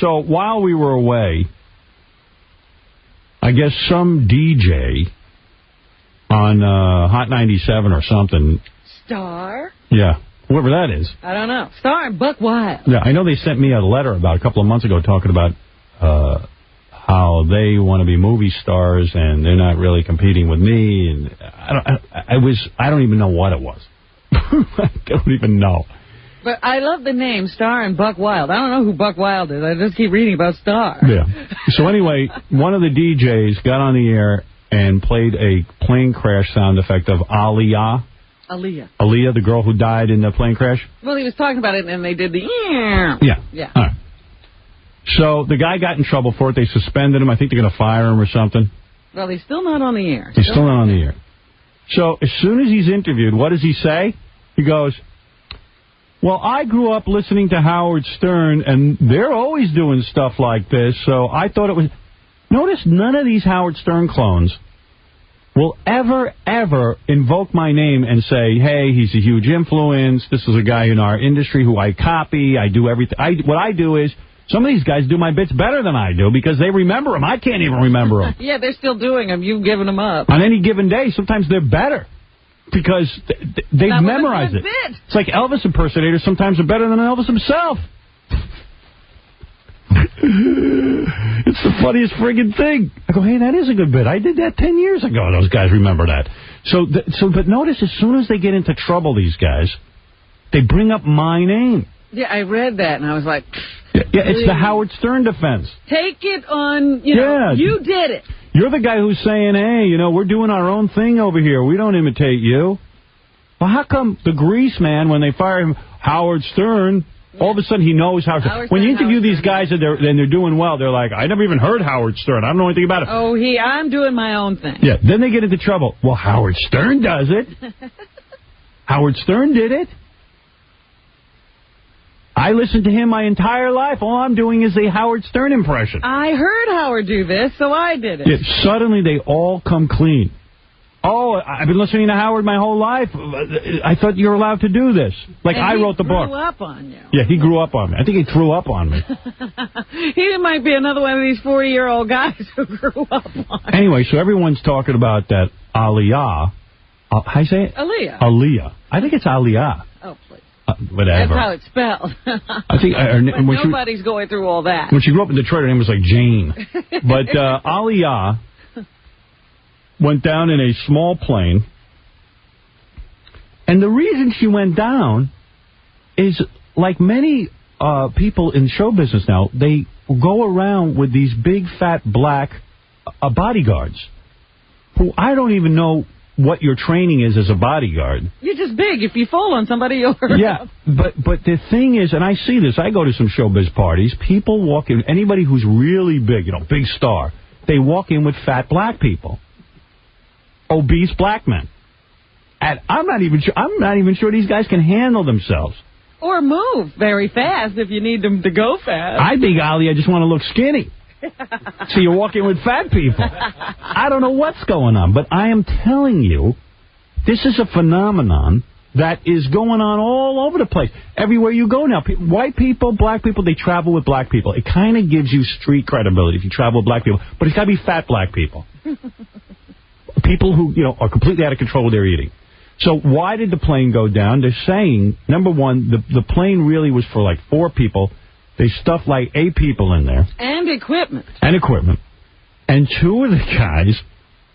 So while we were away, I guess some DJ on Hot 97 or something. Star? Yeah, whoever that is. I don't know. Star and Buck Wild. Yeah, I know they sent me a letter about a couple of months ago talking about how they want to be movie stars and they're not really competing with me. And I don't even know what it was. I don't even know. But I love the name Star and Buck Wild. I don't know who Buck Wild is. I just keep reading about Star. Yeah. So anyway, one of the DJs got on the air and played a plane crash sound effect of Aaliyah. Aaliyah, the girl who died in the plane crash? Well, he was talking about it, and they did the... Yeah. All right. So the guy got in trouble for it. They suspended him. I think they're going to fire him or something. Well, he's still not on the air. He's still not on the air. So as soon as he's interviewed, what does he say? He goes, well, I grew up listening to Howard Stern, and they're always doing stuff like this, so I thought it was... Notice none of these Howard Stern clones will ever invoke my name and say, hey, he's a huge influence, this is a guy in our industry who I copy, I do everything. What I do is, some of these guys do my bits better than I do because they remember them. I can't even remember them. Yeah, they're still doing them. You've given them up. On any given day, sometimes they're better because they've memorized it. It's like Elvis impersonators sometimes are better than Elvis himself. It's the funniest friggin' thing. I go, hey, that is a good bit. I did that 10 years ago. Those guys remember that. But notice as soon as they get into trouble, these guys, they bring up my name. Yeah, I read that, and I was like... Yeah, it's the Howard Stern defense. Take it on, you did it. You're the guy who's saying, hey, we're doing our own thing over here. We don't imitate you. Well, how come the Grease man, when they fire him, Howard Stern, all of a sudden he knows Howard Stern. When you interview these guys and they're doing well, they're like, I never even heard Howard Stern. I don't know anything about it. Oh, I'm doing my own thing. Yeah, then they get into trouble. Well, Howard Stern does it. Howard Stern did it. I listened to him my entire life. All I'm doing is a Howard Stern impression. I heard Howard do this, so I did it. Yeah, suddenly they all come clean. Oh, I've been listening to Howard my whole life. I thought you were allowed to do this. Like, I wrote the book. He grew up on you. Yeah, he grew up on me. I think he threw up on me. He might be another one of these 40-year-old guys who grew up on me. Anyway, so everyone's talking about that Aaliyah. How do you say it? Aaliyah. Aaliyah. I think it's Aaliyah. Oh, please. Whatever. That's how it's spelled. I think nobody's going through all that. When she grew up in Detroit, her name was like Jane. But Aaliyah went down in a small plane. And the reason she went down is, like many people in show business now, they go around with these big, fat, black bodyguards who I don't even know what your training is as a bodyguard. You're just big. If you fall on somebody, you'll hurt. Yeah, but the thing is, and I see this, I go to some showbiz parties, people walk in, anybody who's really big, big star, they walk in with fat black people. Obese black men. And I'm not even sure these guys can handle themselves. Or move very fast if you need them to go fast. I think, Ali, I just want to look skinny. So you're walking with fat people. I don't know what's going on, but I am telling you, this is a phenomenon that is going on all over the place. Everywhere you go now, white people, black people, they travel with black people. It kind of gives you street credibility if you travel with black people, but it's got to be fat black people. People who, are completely out of control with their eating. So why did the plane go down? They're saying, number one, the plane really was for like 4 people. They stuffed like 8 people in there. And equipment. And 2 of the guys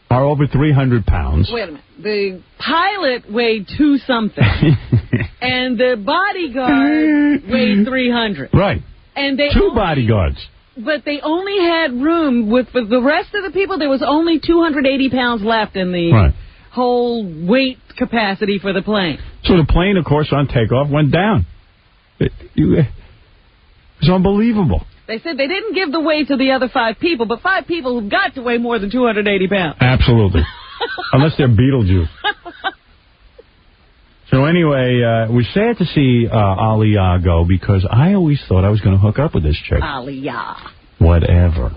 are over 300 pounds. Wait a minute. The pilot weighed 2-something. And the bodyguard weighed 300. Right. And they 2 bodyguards. But they only had room for the rest of the people. There was only 280 pounds left in the whole weight capacity for the plane. So the plane, of course, on takeoff went down. It's unbelievable. They said they didn't give the weight to the other 5 people, but 5 people who've got to weigh more than 280 pounds. Absolutely. Unless they're Beetlejuice. So anyway, we're sad to see Aaliyah go because I always thought I was going to hook up with this chick. Aaliyah. Whatever.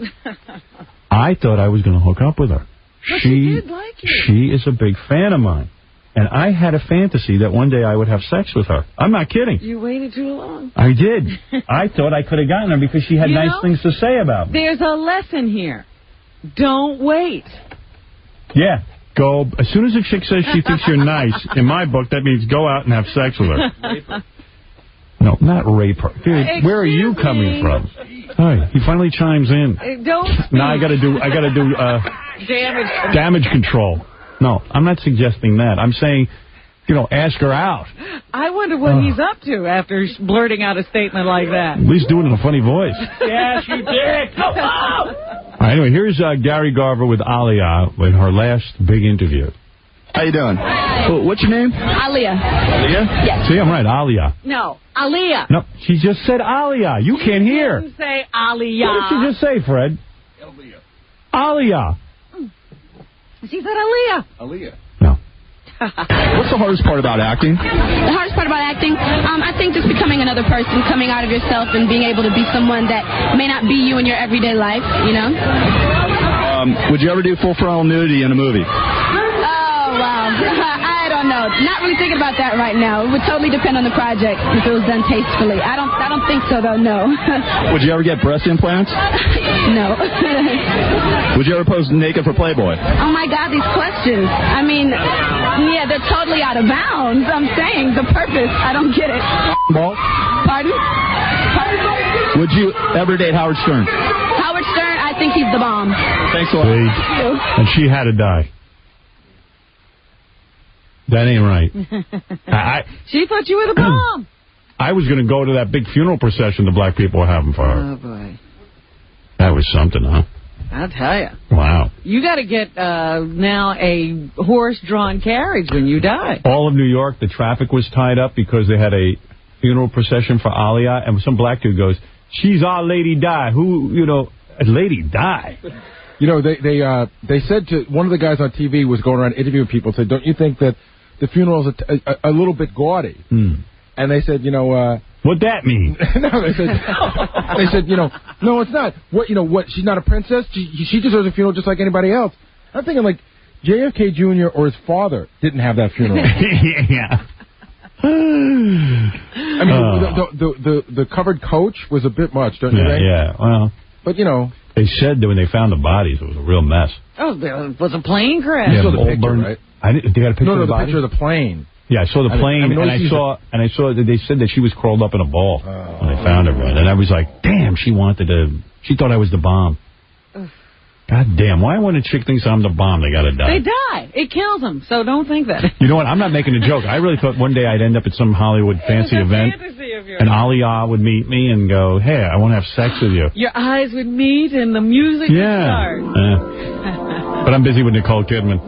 I thought I was going to hook up with her. But she did like you. She is a big fan of mine. And I had a fantasy that one day I would have sex with her. I'm not kidding. You waited too long. I did. I thought I could have gotten her because she had nice things to say about me. There's a lesson here. Don't wait. Yeah. Go. As soon as a chick says she thinks you're nice, in my book, that means go out and have sex with her. Rape her. No, not rape her. Dude, where are you coming from? Hi, he finally chimes in. Don't. Now I got to do damage control. No, I'm not suggesting that. I'm saying, ask her out. I wonder what he's up to after blurting out a statement like that. At least do it in a funny voice. Yes, you did. Come on. All right, anyway, here's Gary Garver with Aaliyah in her last big interview. How you doing? What's your name? Aaliyah. Aaliyah? Yes. See, I'm right, Aaliyah. No, Aaliyah. No, she just said Aaliyah. You can't hear. She didn't say Aaliyah. What did she just say, Fred? Aaliyah. She said Aaliyah. Aaliyah. No. What's the hardest part about acting? The hardest part about acting, I think just becoming another person, coming out of yourself and being able to be someone that may not be you in your everyday life, Would you ever do full frontal nudity in a movie? Oh, wow. I don't know. Not really thinking about that right now. It would totally depend on the project if it was done tastefully. I don't think so, though, no. Would you ever get breast implants? No. Would you ever pose naked for Playboy? Oh, my God, these questions. I mean, yeah, they're totally out of bounds. I'm saying the purpose. I don't get it. Ball? Pardon? Would you ever date Howard Stern? Howard Stern, I think he's the bomb. Thanks a lot. And she had to die. That ain't right. She thought you were the bomb. I was going to go to that big funeral procession the black people were having for her. Oh, boy. That was something, huh? I'll tell you. Wow. You got to get now a horse-drawn carriage when you die. All of New York, the traffic was tied up because they had a funeral procession for Aaliyah, and some black dude goes, "She's our Lady Di." Who, a Lady Di? They said to one of the guys on TV was going around interviewing people, said, "Don't you think that the funeral's a little bit gaudy?" And they said, what'd that mean? No, they said, no, it's not. What, she's not a princess. She deserves a funeral just like anybody else. I'm thinking like JFK Jr. or his father didn't have that funeral. Yeah. I mean, the covered coach was a bit much, don't you think? Yeah, well. But, they said that when they found the bodies, it was a real mess. Oh, there was a plane crash. You saw the picture, right? They got a picture of the body? picture of the plane. Yeah, I saw the plane, and I saw that they said that she was curled up in a ball when they found her. And I was like, damn, she thought I was the bomb. God damn, why when a chick thinks I'm the bomb, they got to die? They die. It kills them, so don't think that. You know what? I'm not making a joke. I really thought one day I'd end up at some Hollywood fancy event, and Aaliyah would meet me and go, "Hey, I want to have sex with you." Your eyes would meet, and the music would start. But I'm busy with Nicole Kidman.